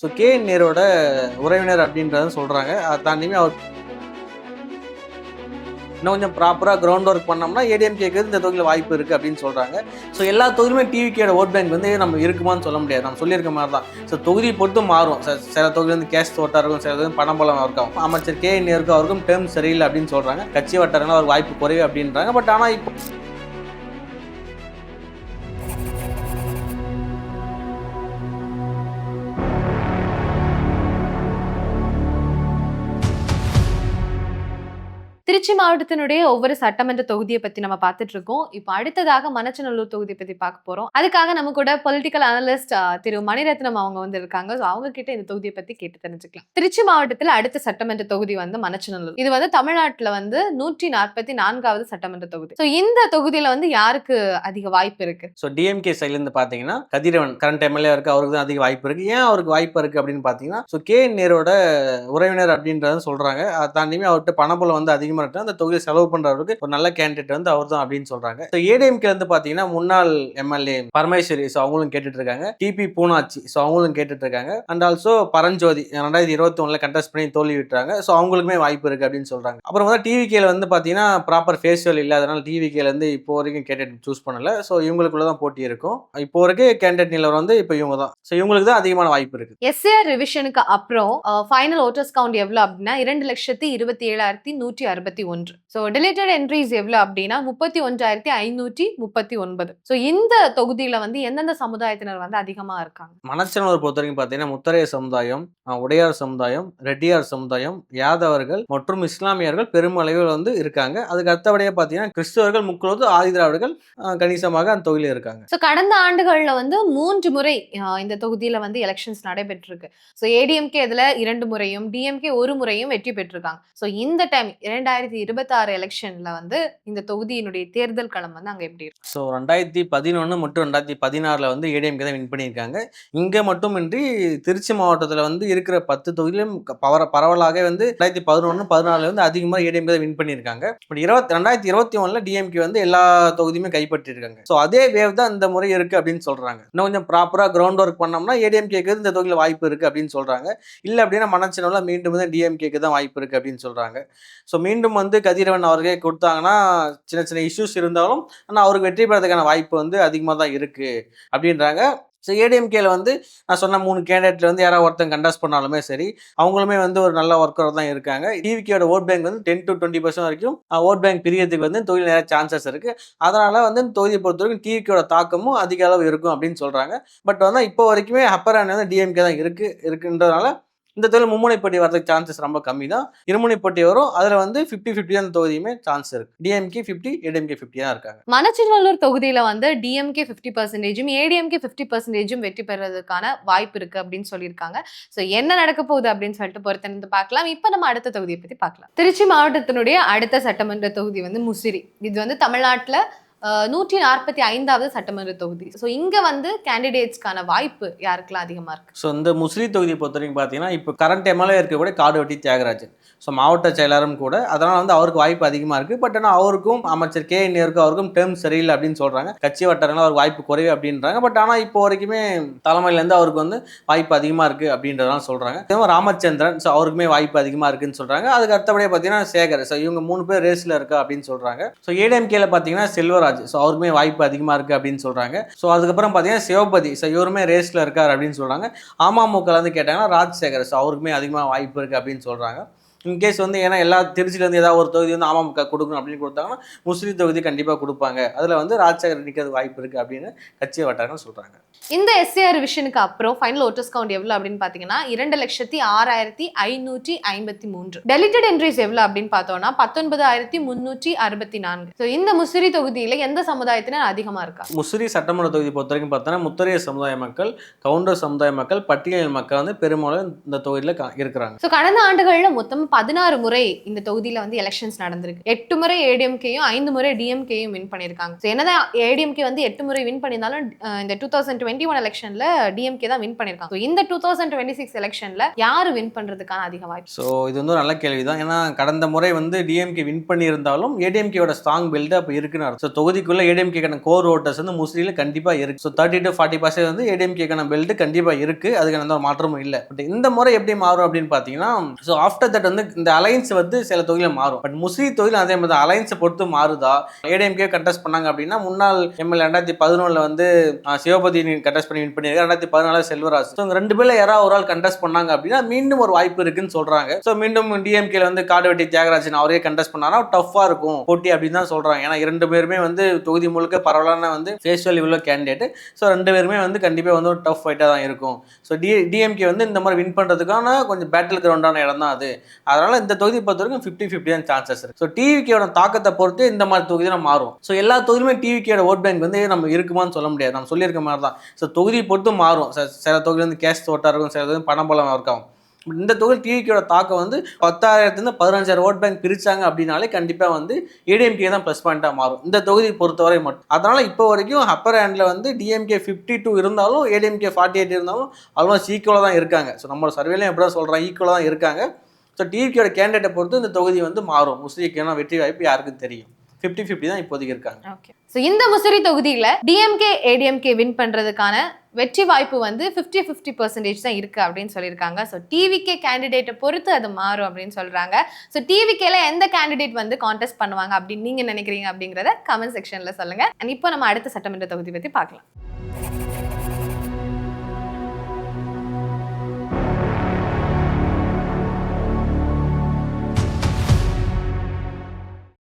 So K.N.. நேருவோட உறவினர் அப்படின்றத சொல்கிறாங்க. அதை தாண்டியுமே அவர் இன்னும் கொஞ்சம் ப்ராப்பராக கிரவுண்ட் ஒர்க் பண்ணோம்னா ஏடிஎம்கேக்கு இந்த தொகுதியில் வாய்ப்பு இருக்குது அப்படின்னு சொல்கிறாங்க. ஸோ எல்லா தொகுதியுமே டிவிக்கோட ஓட் பேங்க் வந்து நம்ம இருக்குமான்னு சொல்ல முடியாது. நம்ம சொல்லியிருக்க மாதிரி தான். ஸோ தொகுதியை பொறுத்து மாறும். சில தொகுதி வந்து கேஷ் ஓட்டாக இருக்கும், சில தொகுதி பணபலம் இருக்கும். அமைச்சர் கே.என். நேருக்கு அவருக்கும் டேர்ம் சரியில்லை அப்படின்னு சொல்கிறாங்க. கட்சி வட்டாரங்கள் அவருக்கு வாய்ப்பு குறைவு அப்படின்றாங்க. பட் ஆனால் இப்போ திருச்சி மாவட்டத்தினுடைய ஒவ்வொரு சட்டமன்ற தொகுதியை பத்தி நம்ம பார்த்துட்டு இருக்கோம். இப்போ அடுத்ததாக மணச்சநல்லூர் தொகுதியை பத்தி பார்க்க போறோம். அதுக்காக நம்ம கூட பொலிட்டிக்கல் அனலிஸ்ட் திரு மணிரத்னம் அவங்க வந்து இருக்காங்க. அவங்க கிட்ட இந்த தொகுதியை பத்தி கேட்டு தெரிஞ்சுக்கலாம். திருச்சி மாவட்டத்தில் அடுத்த சட்டமன்ற தொகுதி வந்து மணச்சநல்லூர். இது வந்து தமிழ்நாட்டுல வந்து 144வது சட்டமன்ற தொகுதி. ஸோ இந்த தொகுதியில வந்து யாருக்கு அதிக வாய்ப்பு இருக்கு? ஸோ டிஎம்கே சைட்லேருந்து பார்த்தீங்கன்னா கதிரவன் கரண்ட் எம்எல்ஏ இருக்கு, அவருக்கு தான் அதிக வாய்ப்பு இருக்கு. ஏன் அவருக்கு வாய்ப்பு இருக்கு அப்படின்னு பார்த்தீங்கன்னா, ஸோ கே.என். நேரோட உறவினர் அப்படின்றத சொல்றாங்க. அதை தாண்டியுமே அவர்கிட்ட பணபலம் வந்து அதிகமாக இருக்கு. அந்த தொகுதியை செலவு பண்றவருக்கு ஒரு நல்ல கேண்டிடேட் வந்து அவர் தான் அப்படின்னு சொல்றாங்க. ஸோ ஏடிஎம்கே வந்து பார்த்தீங்கன்னா முன்னாள் எம்எல்ஏ பரமேஸ்வரி, ஸோ அவங்களும் கேட்டுட்டு இருக்காங்க. டிபி பூனாச்சி, ஸோ அவங்களும் கேட்டுட்டு இருக்காங்க. அண்ட் ஆல்சோ பரஞ்சோதி 2021 கண்டெஸ்ட் பண்ணி தோல்வி விட்டுறாங்க. ஸோ அவங்களுக்குமே வாய்ப்பு இருக்கு அப்படின்னு சொல்றாங்க. அப்புறம் வந்து டிவிகேல வந்து பார்த்தீங்கன்னா ப்ராப்பர் ஃபேஷியல் இல்லை, அதனால டிவிகேல இருந்து இப்போ வரைக்கும் கேண்டிடேட் சூஸ் பண்ணல. ஸோ இவங்களுக்குள்ள தான் போட்டி இருக்கும். இப்போ வரைக்கும் கேண்டிடேட் நிலவரம் வந்து இப்போ இவங்க தான். ஸோ இவங்களுக்கு தான் அதிகமான வாய்ப்பு இருக்கு. எஸ்ஏஆர் ரிவிஷனுக்கு அப்புறம் ஃபைனல் ஓட்டர்ஸ் கவுண்ட் எவ்வளவு அப்படின்னா 2,27,161. ஸோ டிலேட்டட் என்ட்ரிஸ் எவ்வளவு அப்படின்னா 31,539. ஸோ இந்த தொகுதியில வந்து எந்தெந்த சமுதாயத்தினர் வந்து அதிகமா இருக்காங்க? மணச்சநல்லூர் பொறுத்த வரைக்கும் பார்த்தீங்கன்னா முத்தரைய சமுதாயம், உடையார் சமுதாயம், ரெட்டியார் சமுதாயம், யாதவர்கள் மற்றும் இஸ்லாமியர்கள் பெருமளவில் வந்து இருக்காங்க. அதுக்கு அடுத்தபடியாக பார்த்தீங்கன்னா கிறிஸ்தவர்கள், முக்கியது ஆதிதிராவிடர்கள் கணிசமாக அந்த தொகுதியில் இருக்காங்க. ஸோ கடந்த ஆண்டுகள்ல வந்து 3 முறை இந்த தொகுதியில வந்து எலெக்ஷன்ஸ் நடைபெற்றிருக்கு. ஸோ ஏடிஎம்கே இதுல 2 முறையும், டிஎம்கே 1 முறையும் வெற்றி பெற்றிருக்காங்க. ஸோ இந்த டைம் 2026 எலெக்ஷன்ல வந்து இந்த தொகுதியினுடைய தேர்தல் களம் வந்து அங்க எப்படி இருக்கு? ஸோ 2011 மற்றும் 2016 வந்து ஏடிஎம்கே தான் வின் பண்ணியிருக்காங்க. இங்கே மட்டுமின்றி திருச்சி மாவட்டத்தில் வந்து இருக்கிற 10 தொகுதியிலும் பரவலாக வந்து 2011, 14 வந்து அதிகமாக ஏடிஎம்கே தான் வின் பண்ணியிருக்காங்க. பட் 2021 டிஎம்கே வந்து எல்லா தொகுதியுமே கைப்பற்றிருக்காங்க. ஸோ அதே வேவ் தான் இந்த முறை இருக்கு அப்படின்னு சொல்றாங்க. இன்னும் கொஞ்சம் ப்ராப்பராக கிரவுண்ட் ஒர்க் பண்ணோம்னா ஏடிஎம்கேக்கு இந்த தொகுதியில் வாய்ப்பு இருக்கு அப்படின்னு சொல்றாங்க. இல்லை அப்படின்னா மணச்சநல்லூர்ல மீண்டும் வந்து டிஎம்கேக்கு தான் வாய்ப்பு இருக்கு அப்படின்னு சொல்றாங்க. ஸோ மீண்டும் வந்து கதிரவன் அவர்களே கொடுத்தாங்கன்னா சின்ன சின்ன இஷ்யூஸ் இருந்தாலும் ஆனால் அவருக்கு வெற்றி பெறதுக்கான வாய்ப்பு வந்து அதிகமாக தான் இருக்கு அப்படின்றாங்க. ஸோ ஏடிஎம்கேல வந்து நான் சொன்ன 3 கேண்டிடேட்ல வந்து யாராவது ஒருத்தங்க கண்டஸ்ட் பண்ணாலுமே சரி, அவங்களுமே வந்து ஒரு நல்ல ஒர்க்கர் தான் இருக்காங்க. டிவிகேயோட ஓட் பேங்க் வந்து 10 to 20% வரைக்கும் ஓட் பேங்க் பிரியறதுக்கு வந்து தொகுதியில் நிறைய சான்சஸ் இருக்கு. அதனால வந்து தொகுதியை பொறுத்த வரைக்கும் டிவிகேயோட தாக்கமும் அதிக அளவு இருக்கும் அப்படின்னு சொல்றாங்க. பட் வந்து இப்போ வரைக்குமே அப்பர் ஹேண்ட் வந்து டிஎம்கே தான் இருக்குன்றதுனால இந்த தொகுதியில் மும்முனை போட்டி வரதுக்கு சான்சஸ் ரொம்ப கம்மி தான். இருமுனை போட்டி வரும். அதில் வந்து 50-50 தான் தொகுதியுமே சான்ஸ் இருக்கு. டிஎம்கே 50, ஏடிஎம்கே 50 தான் இருக்காங்க. மணச்சநல்லூர் தொகுதியில வந்து டிஎம்கே 50%, ஏடிஎம்கே 50% வெற்றி பெறதுக்கான வாய்ப்பு இருக்கு அப்படின்னு சொல்லியிருக்காங்க. ஸோ என்ன நடக்க போகுது அப்படின்னு சொல்லிட்டு பொறுத்திருந்து பார்க்கலாம். இப்போ நம்ம அடுத்த தொகுதியை பத்தி பார்க்கலாம். திருச்சி மாவட்டத்தினுடைய அடுத்த சட்டமன்ற தொகுதி வந்து முசிறி. இது வந்து தமிழ்நாட்டுல 145வது சட்டமன்ற தொகுதி. ஸோ இங்க வந்து கேண்டிடேட்ஸ்க்கான வாய்ப்பு யாருக்கெல்லாம் அதிகமா இருக்கு? ஸோ இந்த முசிறி தொகுதியை பொறுத்த வரைக்கும் பார்த்தீங்கன்னா இப்போ கரண்ட் எம்எல்ஏ இருக்கக்கூடிய காடுவெட்டி தியாகராஜன், ஸோ மாவட்ட செயலாளரும் கூட. அதனால் வந்து அவருக்கு வாய்ப்பு அதிகமாக இருக்குது. பட் ஆனால் அவருக்கும் அமைச்சர் கே.என். நேருக்கும் அவருக்கும் டேர்ம் சரியில்லை அப்படின்னு சொல்கிறாங்க. கட்சி வட்டாரங்கள் அவருக்கு வாய்ப்பு குறைவு அப்படின்றாங்க. பட் ஆனால் இப்போ வரைக்குமே தலைமையிலேருந்து அவருக்கு வந்து வாய்ப்பு அதிகமாக இருக்குது அப்படின்றதான் சொல்கிறாங்க. ராமச்சந்திரன், ஸோ அவருக்குமே வாய்ப்பு அதிகமாக இருக்குன்னு சொல்கிறாங்க. அதுக்கு அடுத்தபடியாக பார்த்தீங்கன்னா சேகர், ஸோ இவங்க 3 பேர் ரேஸில் இருக்கா அப்படின்னு சொல்கிறாங்க. ஸோ ஏடிஎம்கேல பார்த்தீங்கன்னா செல்வராஜ், ஸோ அவருக்குமே வாய்ப்பு அதிகமாக இருக்குது அப்படின்னு சொல்கிறாங்க. ஸோ அதுக்கப்புறம் பார்த்தீங்கன்னா சிவபதி, ஸோ இவருமே ரேஸில் இருக்கார் அப்படின்னு சொல்கிறாங்க. அமமுக வந்து கேட்டாங்கன்னா ராஜசேகர், ஸோ அவருக்குமே அதிகமாக வாய்ப்பு இருக்குது அப்படின்னு சொல்கிறாங்க. இன்கேஸ் வந்து ஏன்னா எல்லா திருச்சியிலேருந்து ஏதாவது ஒரு தொகுதி வந்து அமமுக கொடுக்கணும் அப்படின்னு கொடுத்தாங்கன்னா முஸ்லீம் தொகுதி கண்டிப்பாக கொடுப்பாங்க. அதில் வந்து ராஜசேகர் நிற்கிறது வாய்ப்பு இருக்குது அப்படின்னு கட்சி வட்டாரங்கள் சொல்கிறாங்க. இந்த எஸ்ஏஆர் ரிவிஷனுக்கு அப்புறம் ஃபைனல் ஓட்டர்ஸ் கவுண்ட் எவ்வளவு அப்படின்னு பாத்தீங்கன்னா 2,06,553. டெலிட்டட் என்ட்ரிஸ் எவ்வளவு அப்படின்னு பார்த்தோம்னா 19,364. ஸோ இந்த முசிறி தொகுதியில எந்த சமுதாயத்தினர் அதிகமா இருக்கா? முசிறி சட்டமன்ற தொகுதி பொறுத்த வரைக்கும் பார்த்தோன்னா முத்தரைய சமுதாய மக்கள், கவுண்டர் சமுதாய மக்கள், பட்டியல் மக்கள் வந்து பெரும்பாலும் இந்த தொகுதியில் இருக்கிறாங்க. ஸோ கடந்த ஆண்டுகளில் மொத்தம் மேக்ஸிமம் 16 முறை இந்த தொகுதியில வந்து எலெக்ஷன்ஸ் நடந்திருக்கு. 8 முறை ஏடிஎம்கேயும் 5 முறை டிஎம்கேயும் வின் பண்ணிருக்காங்க. ஸோ என்னதான் ஏடிஎம்கே வந்து 8 முறை வின் பண்ணியிருந்தாலும் இந்த 2021 எலெக்ஷன்ல டிஎம்கே தான் வின் பண்ணிருக்காங்க. ஸோ இந்த 2026 எலெக்ஷன்ல யாரு வின் பண்றதுக்கான அதிக வாய்ப்பு? ஸோ இது வந்து ஒரு நல்ல கேள்வி தான். ஏன்னா கடந்த முறை வந்து டிஎம்கே வின் பண்ணியிருந்தாலும் ஏடிஎம்கேயோட ஸ்ட்ராங் பில்டு அப்போ இருக்குன்னு அர்த்தம். ஸோ தொகுதிக்குள்ள ஏடிஎம்கேக்கான கோர் ஓட்டர்ஸ் வந்து முஸ்லீம்ல கண்டிப்பா இருக்கு. ஸோ 30 to 40% வந்து ஏடிஎம்கேக்கான பில்டு கண்டிப்பா இருக்கு. அதுக்கு எந்த ஒரு மாற்றமும் இல்லை. பட் இந்த முறை எப்படி மாறும் அப்படின்னு பார்த்தீங்கன்னா, ஸோ ஆஃப்டர் தட் வந்து இந்த அலைன்ஸ் வந்து சில தொகுதியில் மாறும். பட் முஸ்லீம் தொகுதியில் அதே மாதிரி அலைன்ஸை பொறுத்து மாறுதா. ஏடிஎம்கே கண்டெஸ்ட் பண்ணாங்க அப்படின்னா முன்னாள் எம்எல்ஏ 2011 வந்து சிவபதி கண்டெஸ்ட் பண்ணி வின் பண்ணியிருக்காரு. 2014 செல்வராஜ். ஸோ ரெண்டு பேர்ல யாராவது ஒரு ஆள் கண்டெஸ்ட் பண்ணாங்க அப்படின்னா மீண்டும் ஒரு வாய்ப்பு இருக்குன்னு சொல்றாங்க. ஸோ மீண்டும் டிஎம்கேல வந்து காடுவெட்டி தியாகராஜன் அவரே கண்டெஸ்ட் பண்ணாரா டஃபா இருக்கும் போட்டி அப்படின்னு தான் சொல்றாங்க. ஏன்னா இரண்டு பேருமே வந்து தொகுதி முழுக்க பரவலான வந்து ஃபேஸ் வேல்யூ உள்ள கேண்டிடேட். ஸோ ரெண்டு பேருமே வந்து கண்டிப்பா வந்து ஒரு டஃப் ஃபைட்டா தான் இருக்கும். ஸோ டிஎம்கே வந்து இந்த மாதிரி வின் பண்றதுக்கான கொஞ்சம் பேட்டில் கிரவுண்டான இடம் தான் அது. அதனால இந்த தொகுதி பொறுத்த வரைக்கும் 50-50 தான் சான்சஸ் இருக்கு. ஸோ டிவிகேயோட தாக்கத்தை பொறுத்து இந்த மாதிரி தொகுதியில் மாறும். ஸோ எல்லா தொகுதியுமே டிவிகேயோட ஓட் பேங்க் வந்து நம்ம இருக்குமான்னு சொல்ல முடியாது. நம்ம சொல்லியிருக்க மாதிரி தான். ஸோ தொகுதி பொறுத்து மாறும். சில தொகுதி வந்து கேஷ் ஓட்டா இருக்கும், சில தொகுதி பணபலம் இருக்கும். இந்த தொகுதி டிவிகேயோட தாக்கம் வந்து 10,000 15,000 ஓட் பேங்க் பிரிச்சாங்க அப்படின்னாலே கண்டிப்பாக வந்து ஏடிஎம்கே தான் ப்ளஸ் பாயிண்டாக மாறும் இந்த தொகுதி பொறுத்தவரை மட்டும். அதனால இப்போ வரைக்கும் அப்பர் ஹேண்டில் வந்து டிஎம்கே 52 இருந்தாலும் ஏடிஎம்கே 48 இருந்தாலும் ஆல்மோஸ்ட் ஈக்குவலாக தான் இருக்காங்க. ஸோ நம்ம சர்வேலையும் எப்படி தான் சொல்கிறோம், ஈக்குவலாக தான் இருக்காங்க. ஸோ டிவிகேயோட கேண்டிடேட்டை பொறுத்து இந்த தொகுதி வந்து மாறும். முஸ்லீம்க்கான வெற்றி வாய்ப்பு யாருக்கும் தெரியும். 50-50 தான் இப்போதைக்கு இருக்காங்க. ஓகே. ஸோ இந்த முசிறி தொகுதியில் டிஎம்கே ஏடிஎம்கே வின் பண்ணுறதுக்கான வெற்றி வாய்ப்பு வந்து 50-50% தான் இருக்கு அப்படின்னு சொல்லியிருக்காங்க. ஸோ டிவிகே கேண்டிடேட்டை பொறுத்து அது மாறும் அப்படின்னு சொல்றாங்க. ஸோ டிவிகேல எந்த கேண்டிடேட் வந்து கான்டெஸ்ட் பண்ணுவாங்க அப்படின்னு நீங்க நினைக்கிறீங்க அப்படிங்கிறத கமெண்ட் செக்ஷன்ல சொல்லுங்க. அண்ட் இப்போ நம்ம அடுத்த சட்டமன்ற தொகுதி பத்தி பார்க்கலாம்.